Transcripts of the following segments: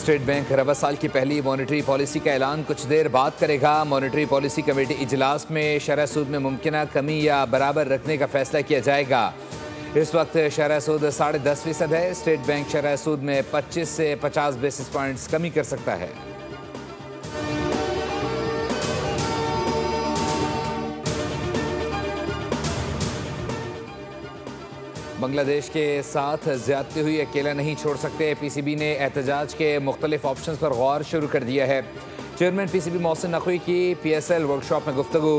State bank रवा साल की पहली मॉनेटरी पॉलिसी का ऐलान कुछ देर बाद करेगा। मॉनेटरी पॉलिसी कमेटी इजलास में शरह सूद में मुमकिन कमी या बराबर रखने का फैसला किया जाएगा। इस वक्त शरह सूद 10.5% है। स्टेट बैंक शरह सूद में 25 से 50 बेसिस पॉइंट्स कमी कर सकता है। बांग्लादेश के साथ ज्यादती हुई अकेला नहीं छोड़ सकते। पीसीबी ने एहतजाज के मुख्तलिफ ऑप्शन पर गौर शुरू कर दिया है। चेयरमैन पीसीबी मोहसिन नकवी की पीएसएल वर्कशॉप में गुफ्तगू।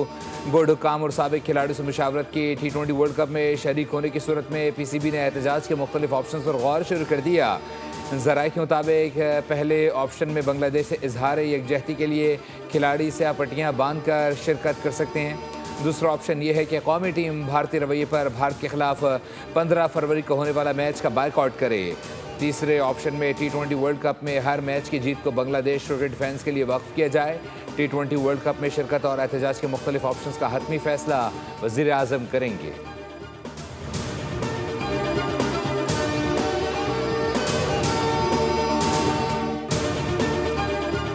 बोर्ड हुक्काम और साबिक खिलाड़ियों से मुशावरत की। T20 वर्ल्ड कप में शरीक होने की सूरत में पीसीबी ने एहतजाज के मुख्तलिफ ऑप्शन पर गौर शुरू कर दिया। ज़राए के मुताबिक पहले ऑप्शन में बांग्लादेश से इजहार यकजहती के लिए खिलाड़ी स्याह पट्टियाँ बांध कर शिरकत कर सकते हैं। दूसरा ऑप्शन यह है कि कौमी टीम भारतीय रवैये पर भारत के खिलाफ 15 फरवरी को होने वाला मैच का बायकॉट करे। तीसरे ऑप्शन में T20 वर्ल्ड कप में हर मैच की जीत को बांग्लादेश क्रिकेट फैंस के लिए वक्फ किया जाए। T20 वर्ल्ड कप में शिरकत और एहतजाज के मुख्तलिफ ऑप्शन का हतमी फैसला वज़ीर आज़म करेंगे।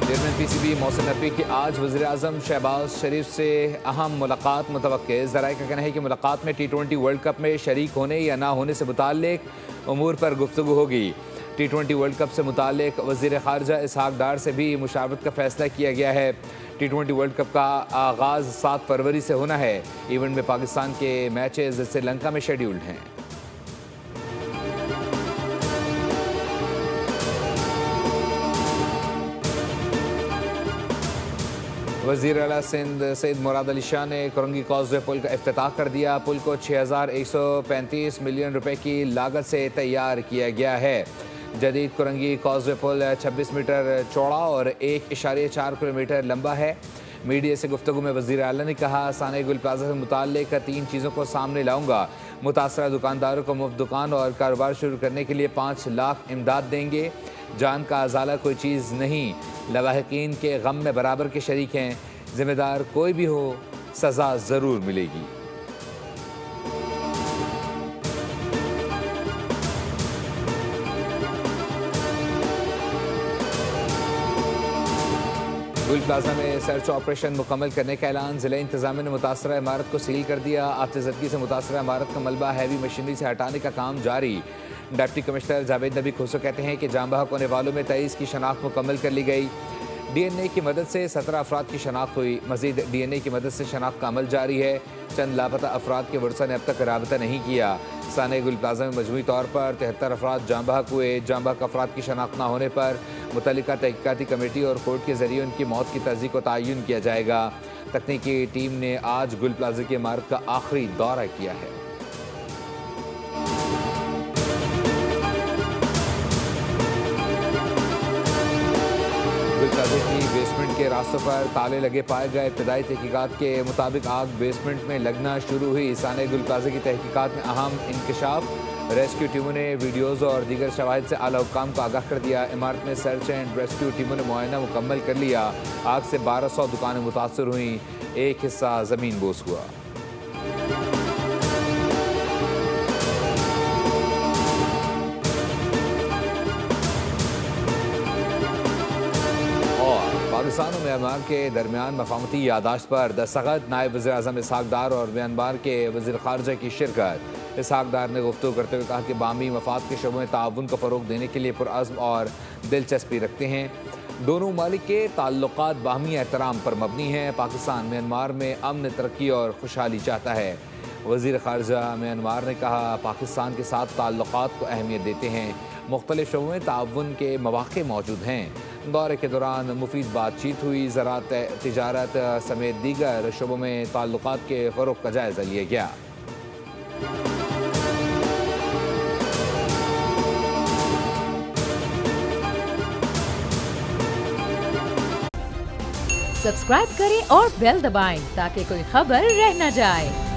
चेयरमैन पीसीबी मोहसिन नकवी की आज वज़ीर आज़म शहबाज शरीफ से अहम मुलाकात मुतवक्के। ज़राए का कहना है कि मुलाकात में T20 वर्ल्ड कप में शरीक होने या ना होने से मुताल्लिक उमूर पर गुफ्तगू होगी। T20 वर्ल्ड कप से मुताल्लिक वज़ीर ख़ारजा इसहाक डार से भी मुशावरत का फैसला किया गया है। T20 वर्ल्ड कप का आगाज़ 7 फरवरी से होना है। इवेंट में पाकिस्तान के मैचेज़ श्रीलंका में शेड्यूल्ड हैं। वज़ीर आला सिंध सैयद मुराद अली शाह ने कुरंगी कॉजवे पुल का इफ्तिताह कर दिया। पुल को 6135 मिलियन रुपए की लागत से तैयार किया गया है। जदीद कुरंगी कॉजवे पुल 26 मीटर चौड़ा और 1.4 किलोमीटर लंबा है। मीडिया से गुफ्तगू में वज़ीर आला ने कहा, साने गुल प्लाजा से मुताल्लिक 3 चीज़ों को सामने लाऊंगा। मुतासरा दुकानदारों को मुफ्त दुकान और कारोबार शुरू करने के लिए 5 लाख इमदाद देंगे। जान का अजाला कोई चीज़ नहीं। लवाहिकीन के गम में बराबर के शरीक हैं। जिम्मेदार कोई भी हो, सज़ा ज़रूर मिलेगी। गुल प्लाजा में सर्च ऑपरेशन मुकम्मल करने का ऐलान। ज़िला इंतज़ामिया ने मुतासरा इमारत को सील कर दिया। आतिशज़दगी से मुतासरा इमारत का मलबा हैवी मशीनरी से हटाने का काम जारी। डिप्टी कमिश्नर जावेद नबी खुसरो कहते हैं कि जाँ बहक होने वालों में 23 की शनाख्त मुकम्मल कर ली गई। DNA की मदद से 17 अफराद की शनाख्त हुई। मज़ीद DNA की मदद से शनाख्त का अमल जारी है। चंद लापता अफराद के वर्सा ने अब तक राबता नहीं किया। साने गुल प्लाजा में मजमूई तौर पर 73 अफराद जाँ बहक हुए। जाँ बहक अफराद की शनाख्त न होने पर मुतल्लिका तहकीकाती कमेटी और कोर्ट के जरिए उनकी मौत की तस्दीक को तयन किया जाएगा। तकनीकी टीम ने आज गुल प्लाजा की इमारत का आखिरी दौरा किया है। की बेसमेंट के रास्तों पर ताले लगे पाए गए। इब्तदाई तहकीकात के मुताबिक आग बेसमेंट में लगना शुरू हुई। साने गुल प्लाजा की तहकीकात में अहम इंकशाफ। रेस्क्यू टीमों ने वीडियोज़ और दीगर शवाहिद से आला हुक्काम को आगाह कर दिया। इमारत में सर्च एंड रेस्क्यू टीमों ने मुआयना मुकम्मल कर लिया। आग से 1200 दुकानें मुतासर हुई। एक हिस्सा ज़मीन बोस हुआ। पाकिस्तान और म्यांमार के दरमियान मफाहमती यादाश्त पर दस्तखत। नायब वज़ीर आज़म इसहाक डार और म्यांमार के वज़ीर ख़ारजा की शिरकत। इसहाक डार ने गुफ्तगू करते हुए कहा कि बामी मफाद के शोबों में ताउन को फ़रोग़ देने के लिए पुरअज़्म और दिलचस्पी रखते हैं। दोनों ममालिक के ताल्लुक़ात बाहमी एहतराम पर मबनी हैं। पाकिस्तान म्यांमार में अमन, तरक्की और खुशहाली चाहता है। वज़ीर ख़ारजा म्यांमार ने कहा, पाकिस्तान के साथ ताल्लुक़ात को अहमियत देते हैं। मुख्तलिफ शोबों में ताउन के मौक़े मौजूद हैं। दौरे के दौरान मुफीद बातचीत हुई। ज़राअत, तिजारत समेत दीगर शोबों में ताल्लुक़ात के फ़रोग़ का जायज़ा लिया गया। सब्सक्राइब करें और बेल दबाएं ताकि कोई खबर रह न जाए।